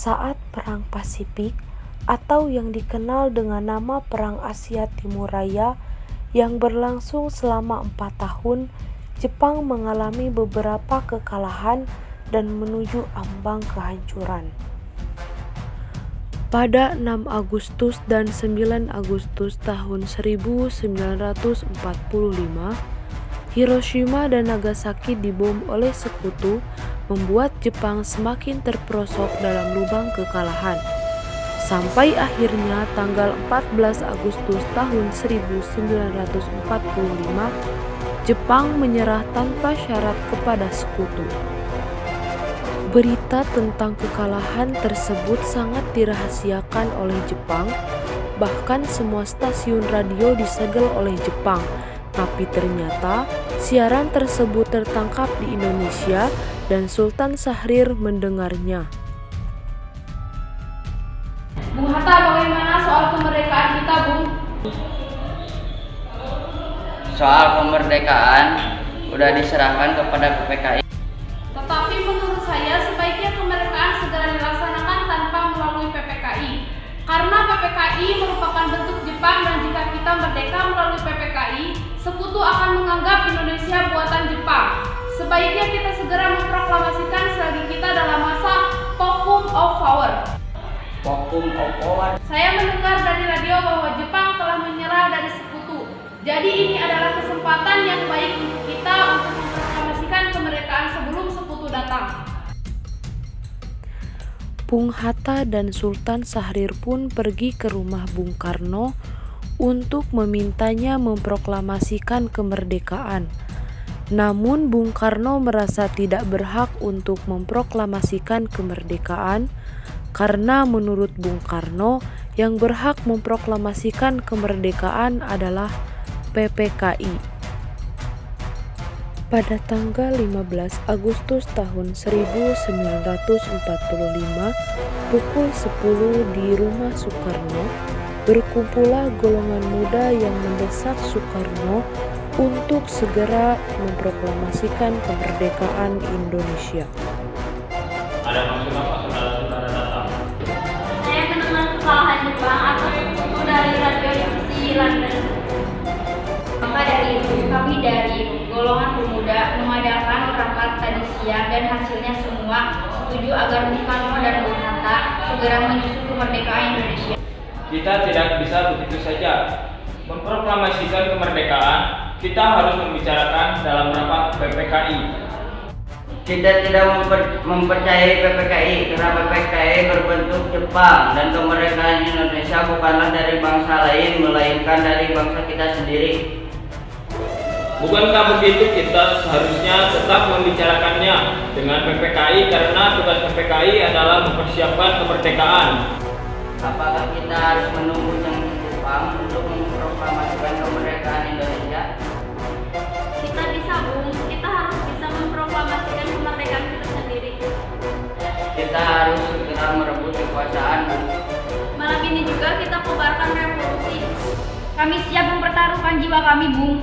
saat Perang Pasifik atau yang dikenal dengan nama Perang Asia Timur Raya yang berlangsung selama 4 tahun, Jepang mengalami beberapa kekalahan dan menuju ambang kehancuran. Pada 6 Agustus dan 9 Agustus tahun 1945, Hiroshima dan Nagasaki dibom oleh sekutu, membuat Jepang semakin terperosok dalam lubang kekalahan. Sampai akhirnya tanggal 14 Agustus tahun 1945, Jepang menyerah tanpa syarat kepada sekutu. Berita tentang kekalahan tersebut sangat dirahasiakan oleh Jepang, bahkan semua stasiun radio disegel oleh Jepang. Tapi ternyata siaran tersebut tertangkap di Indonesia dan Sultan Syahrir mendengarnya. Bung Hatta, bagaimana soal kemerdekaan kita, Bung? Soal kemerdekaan udah diserahkan kepada PPKI. Tetapi menurut saya sebaiknya kemerdekaan segera dilaksanakan tanpa melalui PPKI. Karena PPKI merupakan bentuk Jepang dan jika kita merdeka melalui PPKI, sekutu akan menganggap Indonesia buatan Jepang. Sebaiknya kita segera memproklamasikan selagi kita dalam masa vacuum of power. Vacuum of power. Saya mendengar dari radio bahwa Jepang telah menyerah dari sekutu. Jadi ini adalah kesempatan yang baik untuk kita untuk memproklamasikan kemerdekaan sebelum sekutu datang. Bung Hatta dan Sultan Syahrir pun pergi ke rumah Bung Karno untuk memintanya memproklamasikan kemerdekaan. Namun Bung Karno merasa tidak berhak untuk memproklamasikan kemerdekaan karena menurut Bung Karno yang berhak memproklamasikan kemerdekaan adalah PPKI. Pada tanggal 15 Agustus tahun 1945, pukul 10 di rumah Soekarno, berkumpullah golongan muda yang mendesak Soekarno untuk segera memproklamasikan kemerdekaan Indonesia. Ada maksud apa saudara-saudara datang? Saya mendengar kekalahan Jepang atas sekutu dari radio divisi London. Maka dari itu, kami dari golongan pemuda memadamkan perangkat tadi siang dan hasilnya semua setuju agar Bung Karno dan Bung Hatta segera menyusun kemerdekaan Indonesia. Kita tidak bisa begitu saja memproklamasikan kemerdekaan. Kita harus membicarakan dalam rapat PPKI. Kita tidak mempercayai PPKI karena PPKI berbentuk Jepang dan kemerdekaan Indonesia bukanlah dari bangsa lain melainkan dari bangsa kita sendiri. Bukankah begitu kita seharusnya tetap membicarakannya dengan PPKI karena tugas PPKI adalah mempersiapkan kemerdekaan. Apakah kita harus menunggu janji Jepang untuk memproklamasikan kemerdekaan Indonesia? Kita bisa, Bung. Kita harus bisa memproklamasikan kemerdekaan kita sendiri. Kita harus segera merebut kekuasaan. Malam ini juga kita kobarkan revolusi. Kami siap mempertaruhkan jiwa kami, Bung.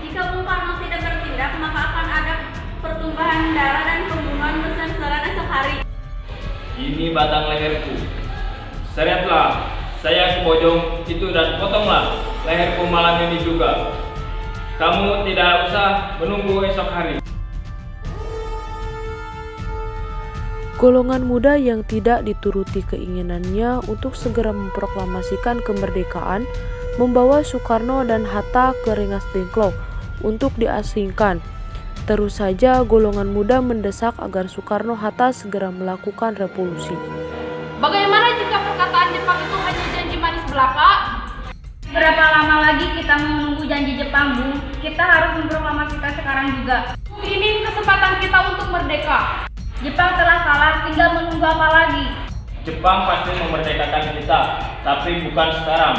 Jika Bung Karno tidak bertindak, maka akan ada pertumpahan darah dan pembunuhan besar-besaran esok hari. Ini batang leherku. Seretlah saya ke bojong itu dan potonglah leherku malam ini juga. Kamu tidak usah menunggu esok hari. Golongan muda yang tidak dituruti keinginannya untuk segera memproklamasikan kemerdekaan membawa Soekarno dan Hatta ke Rengas Dengklok untuk diasingkan. Terus saja golongan muda mendesak agar Soekarno-Hatta segera melakukan revolusi. Bagaimana jika perkataan Jepang itu hanya janji manis belaka? Berapa lama lagi kita menunggu janji Jepang, Bung? Kita harus memproklamasikan sekarang juga. Ini kesempatan kita untuk merdeka. Jepang telah kalah, tinggal menunggu apa lagi? Jepang pasti memerdekakan kita, tapi bukan sekarang.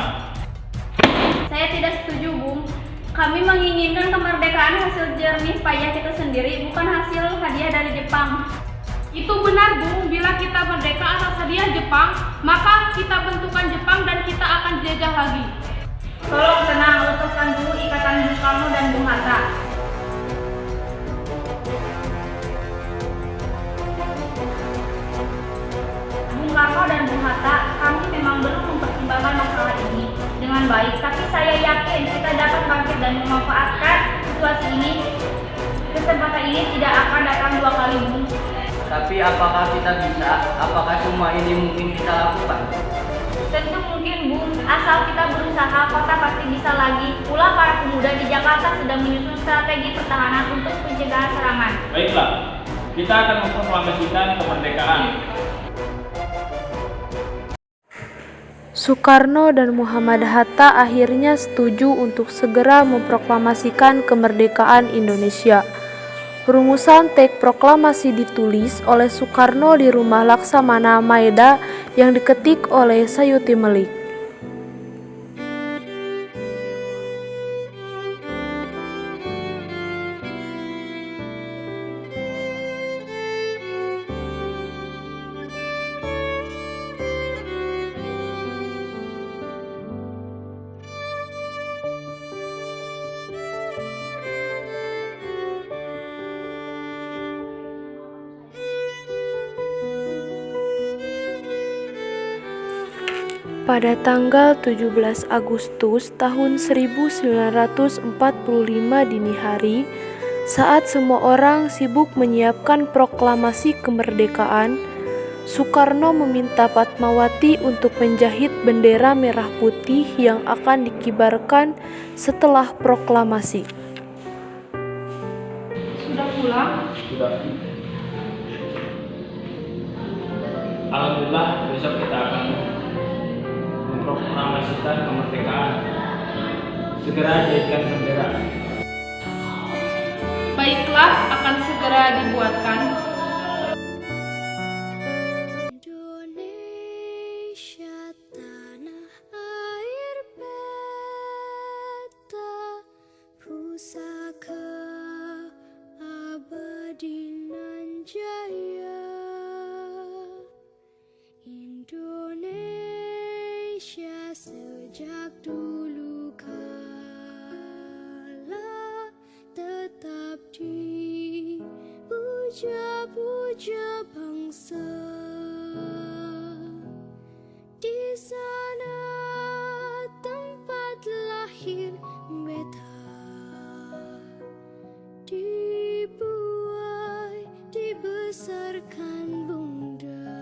Saya tidak setuju, Bung. Kami menginginkan kemerdekaan hasil jernih payah kita sendiri, bukan hasil hadiah dari Jepang. Itu benar, Bung. Bila kita merdeka atas hadiah Jepang, maka kita bentukan Jepang dan kita akan dijajah lagi. Tolong tenang, lepaskan dulu ikatan Bung Karno dan Bung Hatta. Soekarno dan Bung Hatta, kami memang belum mempertimbangkan masalah ini dengan baik, tapi saya yakin kita dapat bangkit dan memanfaatkan situasi ini. Kesempatan ini tidak akan datang dua kali, Bung. Tapi apakah kita bisa? Apakah semua ini mungkin kita lakukan? Tentu mungkin, Bung. Asal kita berusaha, kota pasti bisa lagi. Pula para pemuda di Jakarta sedang menyusun strategi pertahanan untuk pencegahan serangan. Baiklah, kita akan memproklamasikan kemerdekaan. Soekarno dan Muhammad Hatta akhirnya setuju untuk segera memproklamasikan kemerdekaan Indonesia. Rumusan teks proklamasi ditulis oleh Soekarno di rumah Laksamana Maeda yang diketik oleh Sayuti Melik. Pada tanggal 17 Agustus tahun 1945 dini hari, saat semua orang sibuk menyiapkan proklamasi kemerdekaan, Soekarno meminta Fatmawati untuk menjahit bendera merah putih yang akan dikibarkan setelah proklamasi. Sudah pulang? Sudah. Alhamdulillah, besok kita akan memproklamasikan kemerdekaan. Segera jadikan bendera. Baiklah, akan segera dibuatkan. Indonesia tanah air beta, pusaka abadi nan jaya. Indonesia sejak dulu kala tetap dipuja-puja bangsa. Di sana tempat lahir beta, dibuai dibesarkan bunda,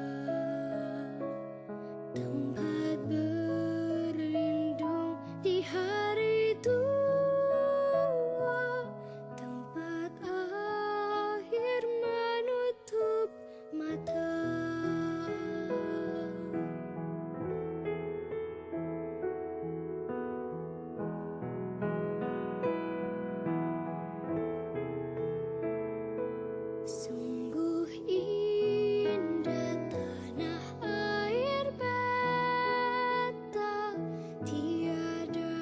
tempat berlindung di hari tua, tempat akhir menutup mata. Sungguh indah tanah air beta, tiada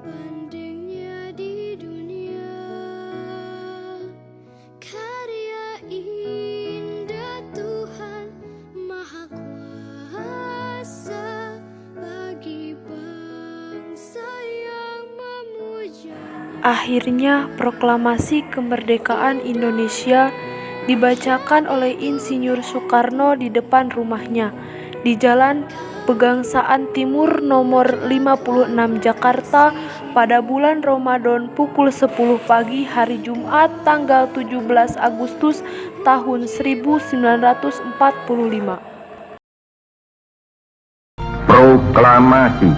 bandingnya di dunia. Karya indah Tuhan Maha Kuasa bagi bangsa yang memujanya. Akhirnya, proklamasi kemerdekaan Indonesia dibacakan oleh Insinyur Soekarno di depan rumahnya di Jalan Pegangsaan Timur nomor 56 Jakarta pada bulan Ramadan pukul 10 pagi hari Jumat tanggal 17 Agustus tahun 1945. Proklamasi.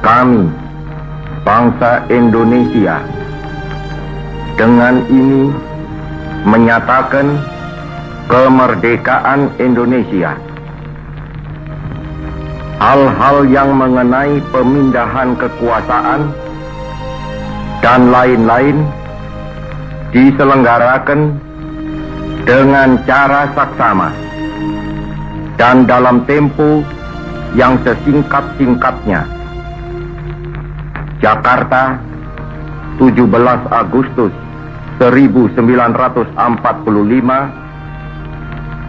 Kami, bangsa Indonesia, dengan ini menyatakan kemerdekaan Indonesia. Hal-hal yang mengenai pemindahan kekuasaan dan lain-lain diselenggarakan dengan cara saksama dan dalam tempo yang sesingkat-singkatnya. Jakarta, 17 Agustus 1945,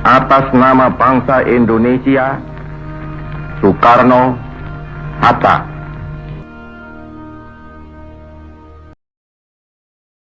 atas nama bangsa Indonesia, Soekarno Hatta.